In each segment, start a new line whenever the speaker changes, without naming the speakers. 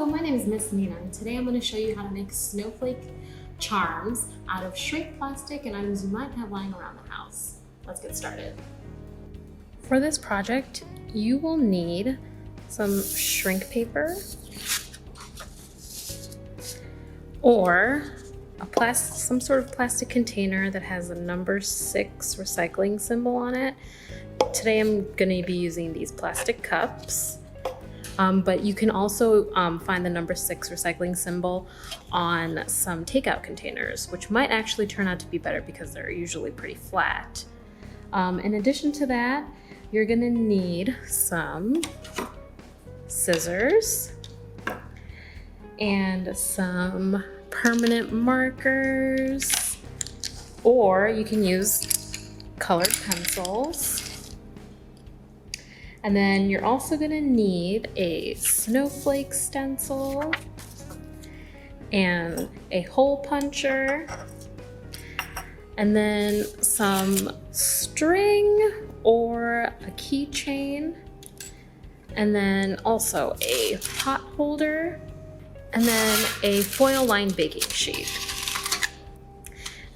my name is Miss Neena, and today I'm going to show you how to make snowflake charms out of shrink plastic and items you might have lying around the house. Let's get started. For this project, you will need some shrink paper or some sort of plastic container that has a number 6 recycling symbol on it. Today I'm going to be using these plastic cups. But you can also find the number 6 recycling symbol on some takeout containers, which might actually turn out to be better because they're usually pretty flat. In addition to that, you're gonna need some scissors and some permanent markers, or you can use colored pencils. And then you're also gonna need a snowflake stencil and a hole puncher, and then some string or a keychain, and then also a pot holder, and then a foil lined baking sheet.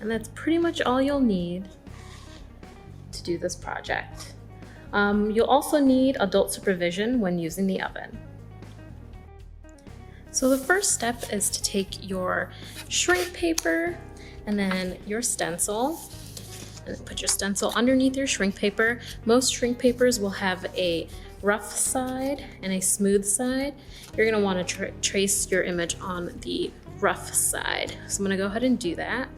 And that's pretty much all you'll need to do this project. You'll also need adult supervision when using the oven. So the first step is to take your shrink paper and then your stencil, and put your stencil underneath your shrink paper. Most shrink papers will have a rough side and a smooth side. You're going to want to trace your image on the rough side. So I'm going to go ahead and do that.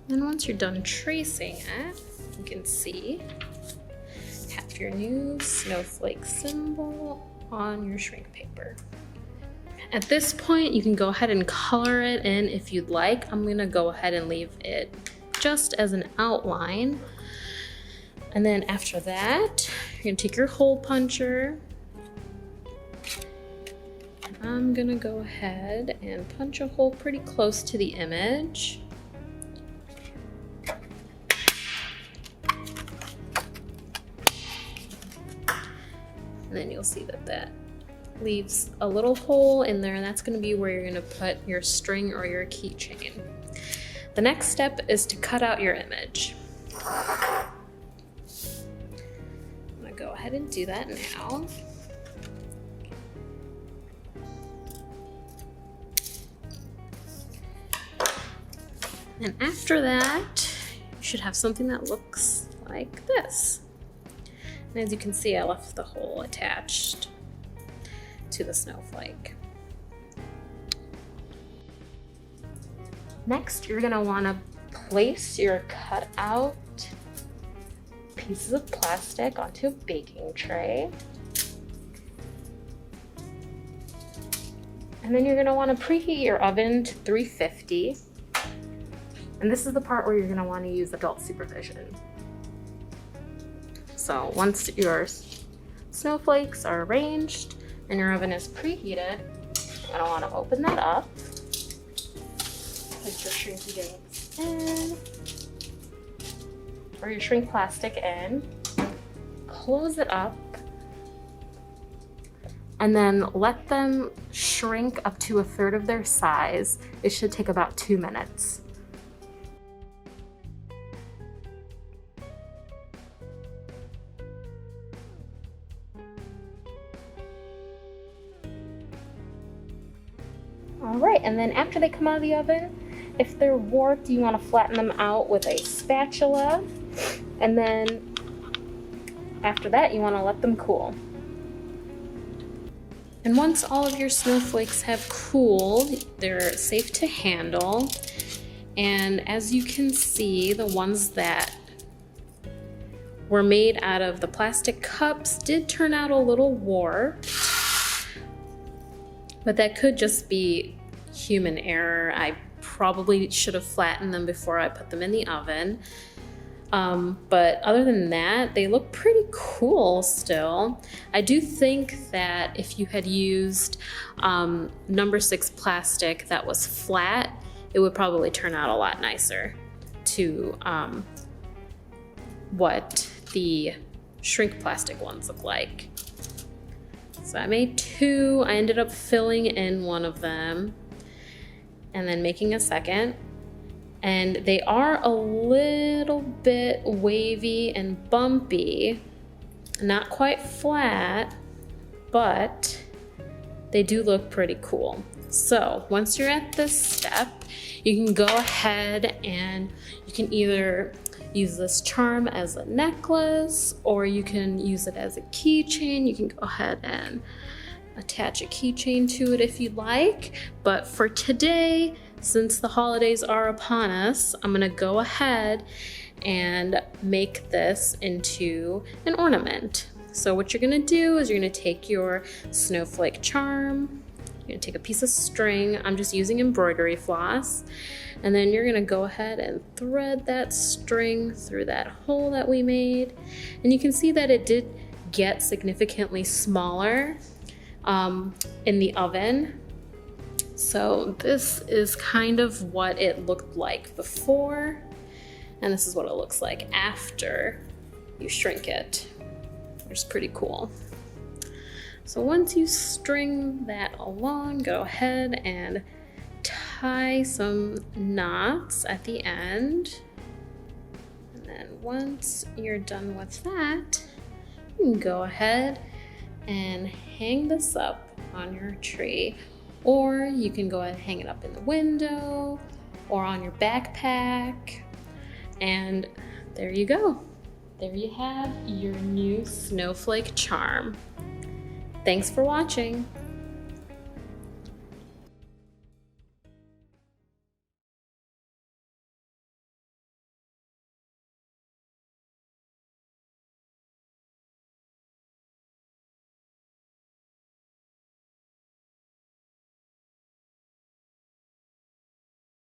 Then once you're done tracing it, you can see you have your new snowflake symbol on your shrink paper. At this point, you can go ahead and color it in if you'd like. I'm gonna go ahead and leave it just as an outline. And then after that, you're gonna take your hole puncher. And I'm gonna go ahead and punch a hole pretty close to the image. And then you'll see that that leaves a little hole in there, and that's going to be where you're going to put your string or your keychain. The next step is to cut out your image. I'm going to go ahead and do that now. And after that, you should have something that looks like this. And as you can see, I left the hole attached to the snowflake. Next, you're going to want to place your cut out pieces of plastic onto a baking tray. And then you're going to want to preheat your oven to 350. And this is the part where you're going to want to use adult supervision. So once your snowflakes are arranged and your oven is preheated, you're going to want to open that up, put your shrinky dinks in, or your shrink plastic in, close it up, and then let them shrink up to 1/3 of their size. It should take about 2 minutes. All right, and then after they come out of the oven, if they're warped, you want to flatten them out with a spatula. And then after that, you want to let them cool. And once all of your snowflakes have cooled, they're safe to handle. And as you can see, the ones that were made out of the plastic cups did turn out a little warped. But that could just be human error. I probably should have flattened them before I put them in the oven. But other than that, they look pretty cool still. I do think that if you had used number 6 plastic that was flat, it would probably turn out a lot nicer to what the shrink plastic ones look like. So I made 2. I ended up filling in one of them and then making a second. And they are a little bit wavy and bumpy, not quite flat, but they do look pretty cool. So once you're at this step, you can go ahead and you can either use this charm as a necklace, or you can use it as a keychain. You can go ahead and attach a keychain to it if you like. But for today, since the holidays are upon us, I'm gonna go ahead and make this into an ornament. So what you're gonna do is you're gonna take your snowflake charm, you're gonna take a piece of string, I'm just using embroidery floss, and then you're gonna go ahead and thread that string through that hole that we made. And you can see that it did get significantly smaller in the oven. So this is kind of what it looked like before, and this is what it looks like after you shrink it, which is pretty cool. So once you string that along, go ahead and tie some knots at the end. And then once you're done with that, you can go ahead and hang this up on your tree. Or you can go ahead and hang it up in the window or on your backpack. And there you go. There you have your new snowflake charm. Thanks for watching.